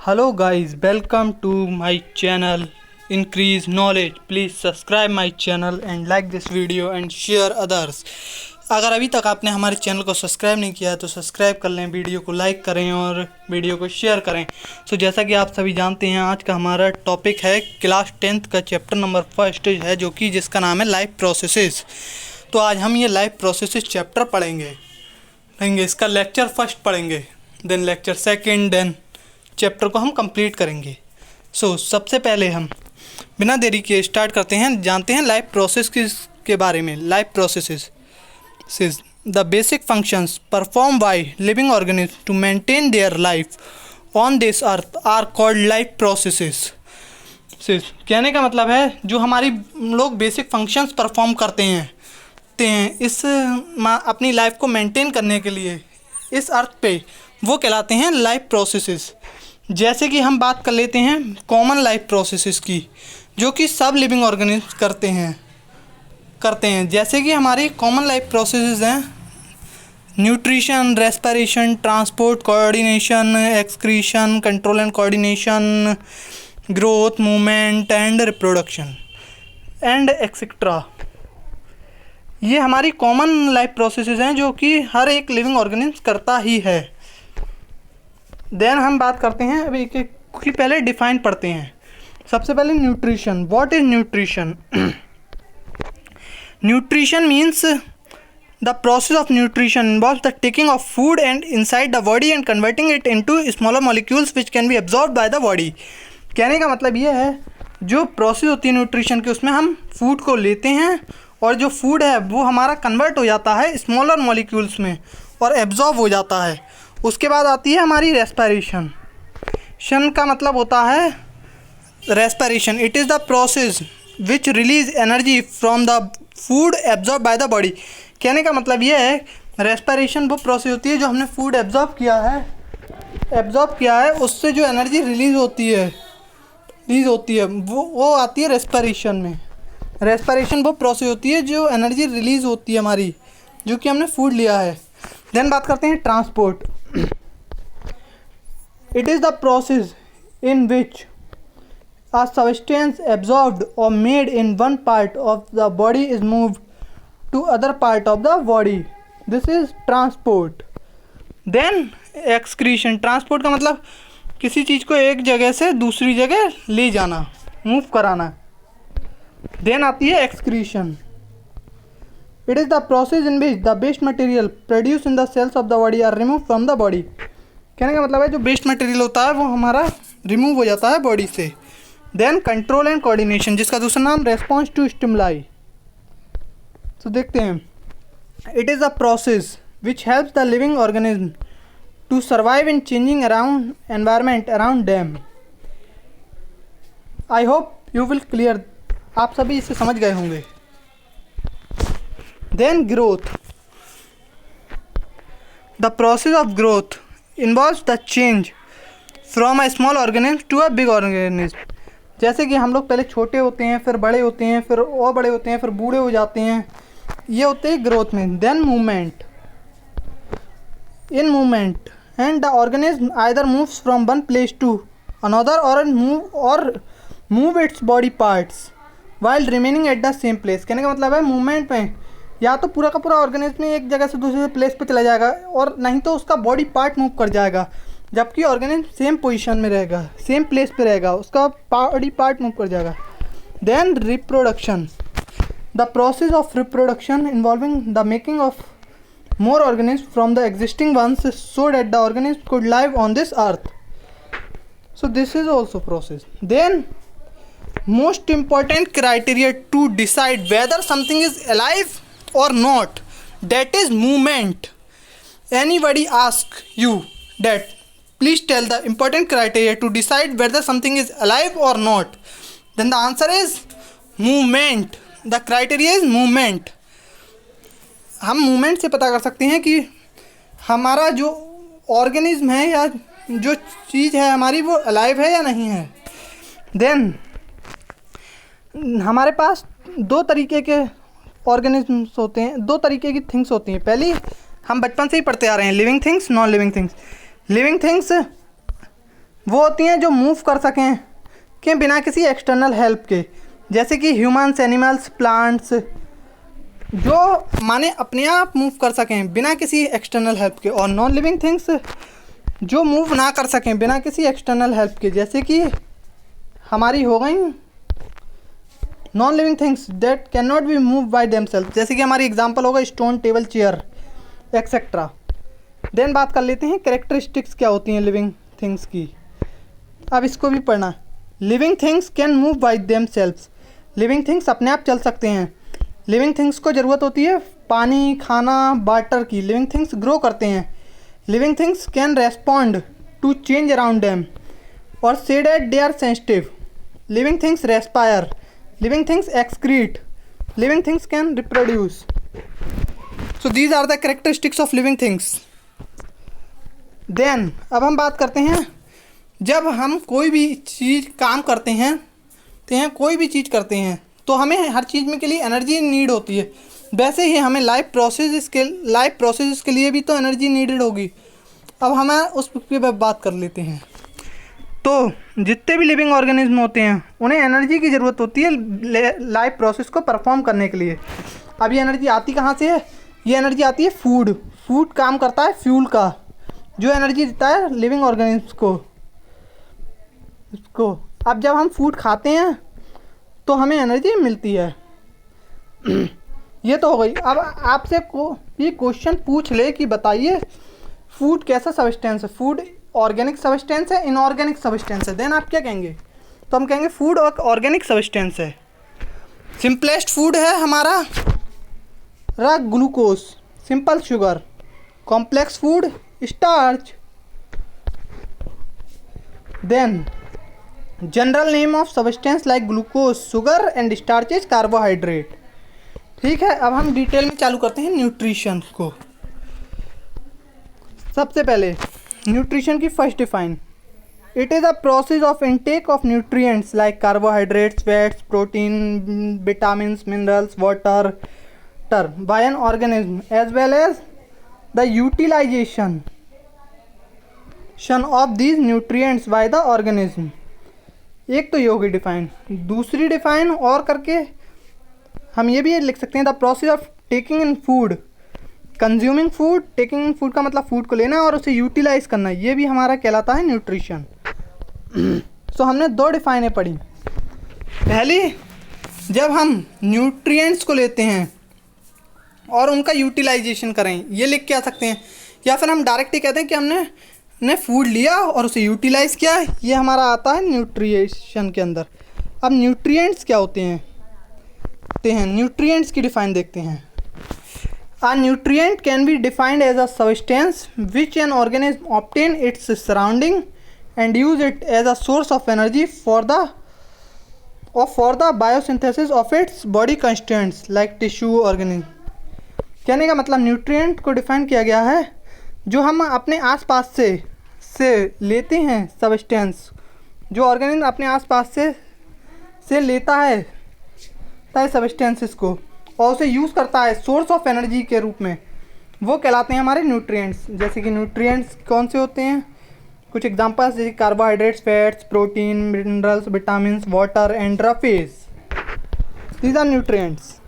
Hello guys, welcome to my channel Increase Knowledge. Please subscribe my channel and like this video and share others. अगर अभी तक आपने हमारे channel को subscribe नहीं किया है तो सब्सक्राइब कर लें, वीडियो को लाइक करें और वीडियो को शेयर करें। जैसा कि आप सभी जानते हैं, आज का हमारा टॉपिक है क्लास 10th का चैप्टर नंबर फर्स्ट है, जो कि जिसका नाम है लाइफ प्रोसेसेस। तो आज हम ये लाइफ प्रोसेसेस चैप्टर पढ़ेंगे। इसका लेक्चर फर्स्ट पढ़ेंगे, then lecture second, then chapter को हम कंप्लीट करेंगे। सबसे पहले हम बिना देरी के स्टार्ट करते हैं, जानते हैं लाइफ प्रोसेस के बारे में। Life processes the basic functions perform by living organism to maintain their life on this earth are called life processes. कहने का मतलब है जो हमारी लोग बेसिक फंक्शंस परफॉर्म करते हैं इस अपनी लाइफ को मेंटेन करने के लिए इस अर्थ पे, वो कहलाते हैं लाइफ प्रोसेसेस। जैसे कि हम बात कर लेते हैं कॉमन लाइफ प्रोसेसेस की, जो कि सब लिविंग ऑर्गेनिज्म करते हैं। जैसे कि हमारी कॉमन लाइफ प्रोसेसेस हैं nutrition, respiration, transport, coordination, excretion, control and coordination, growth, movement and reproduction and etcetera. ये हमारी कॉमन लाइफ प्रोसेसेस हैं जो कि हर एक लिविंग ऑर्गेनिज्म करता ही है। देन हम बात करते हैं, अभी एक की पहले डिफाइन पढ़ते हैं। सबसे पहले nutrition. What is nutrition? Nutrition means the process of nutrition involves the taking of food and inside the body and converting it into smaller molecules which can be absorbed by the body. कहने का मतलब ये है, जो process होती है nutrition की, उसमें हम फूड को लेते हैं और जो फूड है वो हमारा कन्वर्ट हो जाता है स्मॉलर मॉलिक्यूल्स में और एब्जॉर्ब हो जाता है। उसके बाद आती है हमारी रेस्पिरेशन। शन का मतलब होता है respiration. It is the process which release energy from the food absorb by the body. कहने का मतलब ये है, रेस्पिरेशन वो प्रोसेस होती है जो हमने फूड एब्जॉर्ब किया है उससे जो एनर्जी रिलीज़ होती है वो आती है रेस्पिरेशन में। रेस्पिरेशन वो प्रोसेस होती है जो एनर्जी रिलीज़ होती है हमारी, जो कि हमने फूड लिया है। देन बात करते हैं transport. It is the process in which a substance absorbed or made in one part of the body is moved to other part of the body. This is transport. Then excretion. Transport का मतलब किसी चीज़ को एक जगह से दूसरी जगह ले जाना, मूव कराना। Then आती है excretion. It is the process in which the waste material produced in the cells of the body are removed from the body. कहने का मतलब है जो वेस्ट मटेरियल होता है वो हमारा रिमूव हो जाता है बॉडी से। देन कंट्रोल एंड कोऑर्डिनेशन, जिसका दूसरा नाम रेस्पॉन्स टू स्टिमुलाई। तो देखते हैं, it is a process which helps the living organism to survive in changing around environment around them. I hope you will clear. आप सभी इसे समझ गए होंगे। Then growth. The process of growth involves the change from a small organism to a big organism. जैसे कि हम लोग पहले छोटे होते हैं, फिर बड़े होते हैं, फिर और बड़े होते हैं, फिर बूढ़े हो जाते हैं। ये होते हैं ग्रोथ में। Then movement. In movement and the organism either moves from one place to another और move its body parts while remaining at the same place. कहने का मतलब है मूवमेंट में या तो पूरा का पूरा ऑर्गेनिज्म एक जगह से दूसरे प्लेस पे चला जाएगा, और नहीं तो उसका बॉडी पार्ट मूव कर जाएगा, जबकि ऑर्गेनिज्म सेम पोजीशन में रहेगा, सेम प्लेस पे रहेगा, उसका बॉडी पार्ट मूव कर जाएगा। Then reproduction. The process of reproduction involving the making of more organism from the existing ones so that the organism could live on this earth. So this is also process. Then most important criteria to decide whether something is alive or not, that is movement. Anybody ask you that please tell the important criteria to decide whether something is alive or not, then the answer is movement. The criteria is movement. हम movement से पता कर सकते हैं कि हमारा जो organism है या जो चीज़ है हमारी वो अलाइव है या नहीं है। देन हमारे पास दो तरीके के ऑर्गेनिज्म्स होते हैं, दो तरीके की थिंग्स होती हैं। पहली हम बचपन से ही पढ़ते आ रहे हैं, living things, non living things. Living things वो होती हैं जो मूव कर सकें कि बिना किसी एक्सटर्नल हेल्प के, जैसे कि ह्यूमन्स, एनिमल्स, प्लांट्स, जो माने अपने आप मूव कर सकें बिना किसी एक्सटर्नल हेल्प के। और नॉन लिविंग थिंग्स जो मूव ना कर सकें बिना किसी एक्सटर्नल हेल्प के, जैसे कि हमारी हो गई non living things that can not be move by themselves, जैसे कि हमारी एग्जांपल होगा stone, table, chair etcetera. Then बात कर लेते हैं कैरेक्टरिस्टिक्स क्या होती हैं लिविंग थिंग्स की। अब इसको भी पढ़ना। Living things can move by themselves, living things अपने आप चल सकते हैं। लिविंग थिंग्स को ज़रूरत होती है पानी, खाना, वाटर की। लिविंग थिंग्स ग्रो करते हैं। Living things can respond to change around them और से that they are sensitive. Living things respire, living things excrete, living things can reproduce. So these are the characteristics of living things. Then अब हम बात करते हैं, जब हम कोई भी चीज़ काम करते हैं कोई भी चीज़ करते हैं तो हमें हर चीज़ में के लिए एनर्जी नीड होती है। वैसे ही हमें लाइफ प्रोसेस के लिए भी तो एनर्जी नीडेड होगी। अब हम उस पर बात कर लेते हैं। तो जितने भी लिविंग ऑर्गेनिज्म होते हैं उन्हें एनर्जी की ज़रूरत होती है लाइफ प्रोसेस को परफॉर्म करने के लिए। अब ये एनर्जी आती कहाँ से है? ये एनर्जी आती है फूड काम करता है फ्यूल का, जो एनर्जी देता है लिविंग ऑर्गेनिज्म को। अब जब हम फूड खाते हैं तो हमें एनर्जी मिलती है। ये तो हो गई। अब आपसे ये क्वेश्चन पूछ ले कि बताइए फूड कैसा सब्सटेंस है, फूड ऑर्गेनिक सब्सटेंस है, इनऑर्गेनिक सब्सटेंस है, देन आप क्या कहेंगे? तो हम कहेंगे फूड और ऑर्गेनिक सब्सटेंस है। सिंपलेस्ट फूड है हमारा glucose, simple sugar. Complex food starch. Then general name of substance like glucose, sugar and starch is carbohydrate. ठीक है, अब हम डिटेल में चालू करते हैं न्यूट्रिशन को। सबसे पहले न्यूट्रिशन की first define, it is a process of intake of nutrients like carbohydrates, fats, protein, vitamins, minerals, water by an organism as well as the utilisation of these nutrients by the organism. एक तो ये होगी define. दूसरी define और करके हम ये भी लिख सकते हैं, the process of taking in food, consuming food. Taking in food का मतलब फूड को लेना और उसे यूटिलाइज करना, ये भी हमारा कहलाता है न्यूट्रिशन। सो हमने दो डिफाइनें पढ़ी। पहली, जब हम न्यूट्रिएंट्स को लेते हैं और उनका यूटिलाइजेशन करें, ये लिख के आ सकते हैं, या फिर हम डायरेक्ट ही कहते हैं कि हमने फूड लिया और उसे यूटिलाइज किया, ये हमारा आता है न्यूट्रिशन के अंदर। अब न्यूट्रिएंट्स क्या होते हैं न्यूट्रिएंट्स की डिफाइन देखते हैं। A nutrient can be defined as a substance which an organism obtain its surrounding and use it as a source of energy for the biosynthesis of its body constituents like tissue organism। कहने का मतलब nutrient को define किया गया है जो हम अपने आसपास से लेते हैं, सब्सटेंस जो ऑर्गेनिज्म अपने आसपास से लेता है सब्सटेंसेस को और उसे यूज़ करता है सोर्स ऑफ एनर्जी के रूप में, वो कहलाते हैं हमारे न्यूट्रिएंट्स। जैसे कि न्यूट्रिएंट्स कौन से होते हैं, कुछ एग्जांपल्स जैसे carbohydrates, fats, protein, minerals, vitamins, water and roughage, these are nutrients.